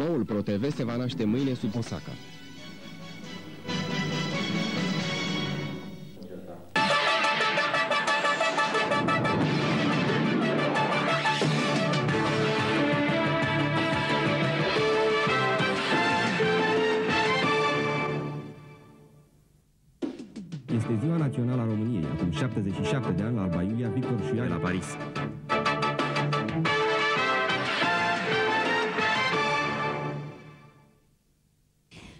Noul ProTV se va naște mâine sub Osaka. Este Ziua Națională a României, acum 77 de ani, la Alba Iulia, Victor Șuia la Paris.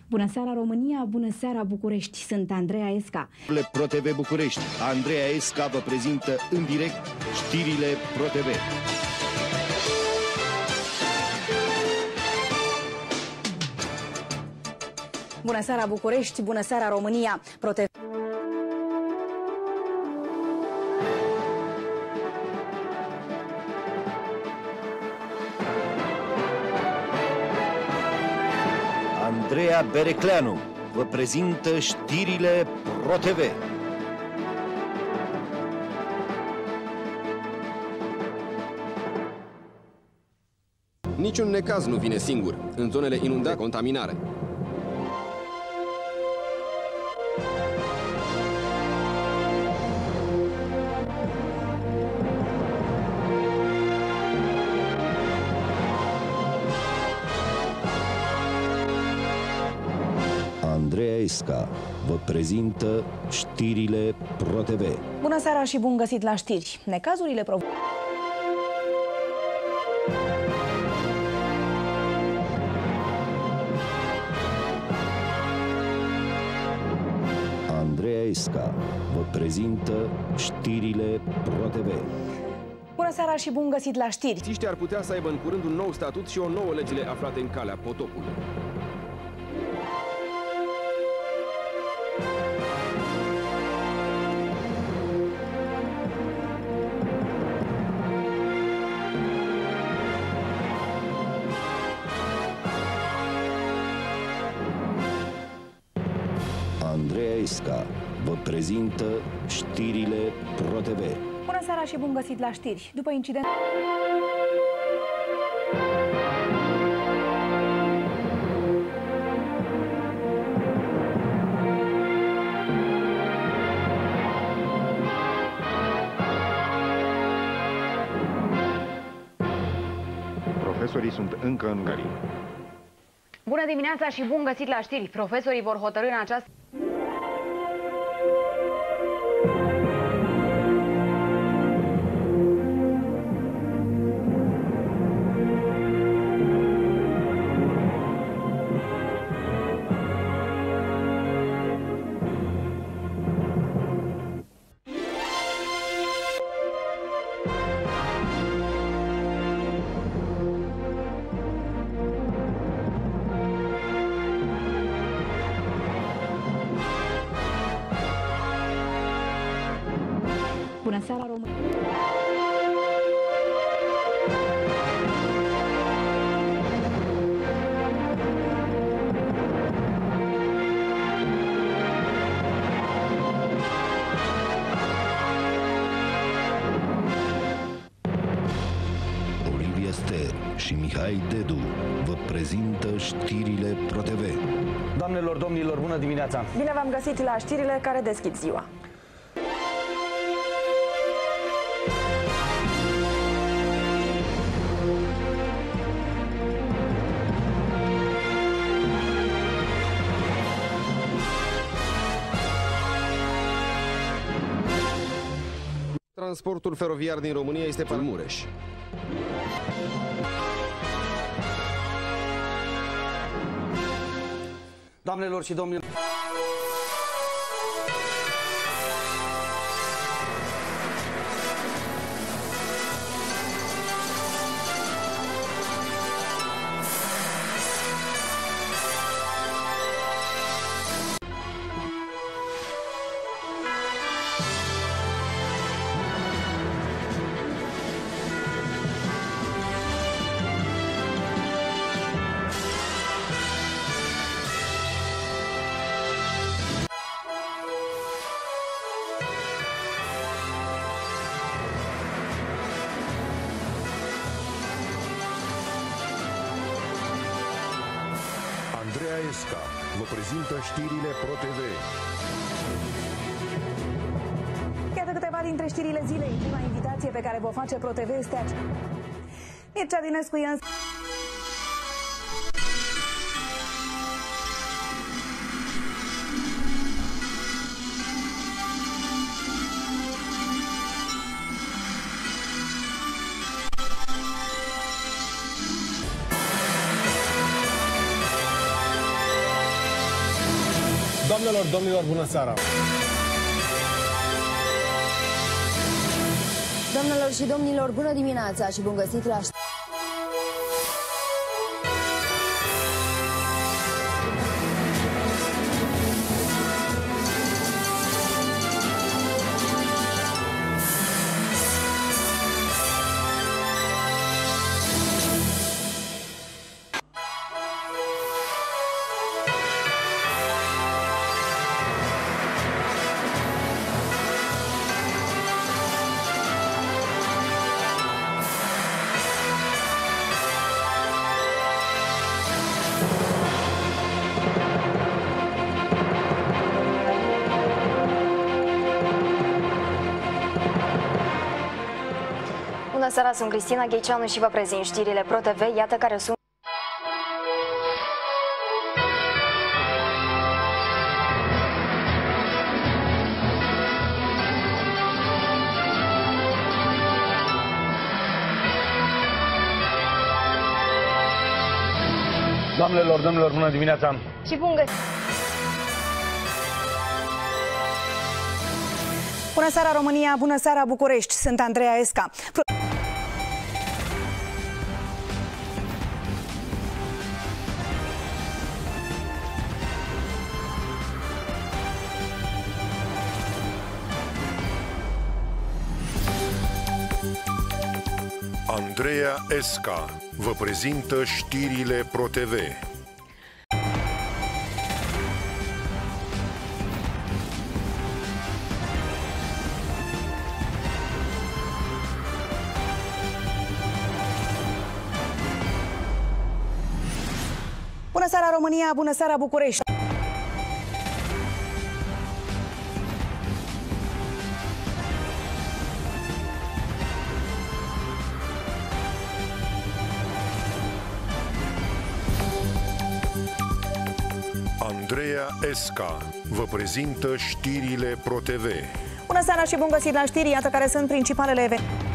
Bună seara România, bună seara București, sunt Andreea Esca. ProTV București, Andreea Esca vă prezintă în direct știrile ProTV. Bună seara București, bună seara România, ProTV. Andreea Berecleanu vă prezintă știrile ProTV. Niciun necaz nu vine singur. În zonele inundate, contaminare. Andreea Esca vă prezintă știrile ProTV. Bună seara și bun găsit la știri. Necazurile Andreea Esca vă prezintă știrile ProTV. Bună seara și bun găsit la știri. Polițiștii ar putea să aibă în curând un nou statut și o nouă legile aflate în calea potopului. Andreea Esca vă prezintă știrile ProTV. Bună seara și bun găsit la știri. După incident... Profesorii sunt încă în Ungaria. Bună dimineața și bun găsit la știri. Profesorii vor hotărî în această... Bună seara România. Olivia Ster și Mihai Dedu vă prezintă știrile ProTV. Doamnelor, domnilor, bună dimineața! Bine v-am găsit la știrile care deschid ziua. Transportul feroviar din România este pe Mureș. Doamnelor și domnilor... Andreea Esca vă prezintă știrile ProTV. Iată câteva dintre știrile zilei. Prima invitație pe care vă face ProTV este aceea. Mircea Dinescu e în... Doamnelor, domnilor, bună seara! Doamnelor și domnilor, bună dimineața și bun găsit la... Bună seara, sunt Cristina Gheicianu și vă prezint știrile ProTV, iată care sunt. Doamnelor, domnilor, bună dimineața! Și bun găsit! Bună seara, România! Bună seara, București! Sunt Andreea Esca. Andreea Esca vă prezintă știrile ProTV. Bună seara, România! Bună seara, București! Andreea Esca vă prezintă știrile ProTV. Bună seara și bun găsit la știri, iată care sunt principalele evenimente.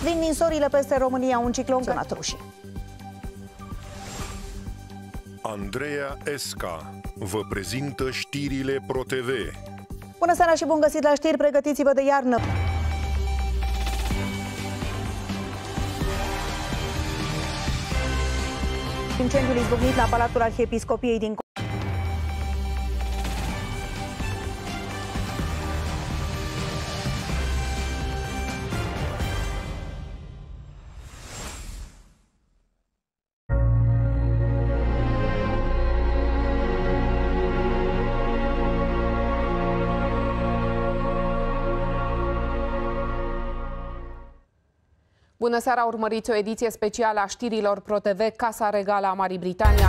Vin ninsorile peste România, un ciclon cănat rușii. Andreea Esca vă prezintă știrile ProTV. Bună seara și bun găsit la știri, pregătiți-vă de iarnă. Incendiul izbucnit la Palatul Arhiepiscopiei din Bună seara, urmăriți o ediție specială a știrilor ProTV, Casa Regală a Marii Britania.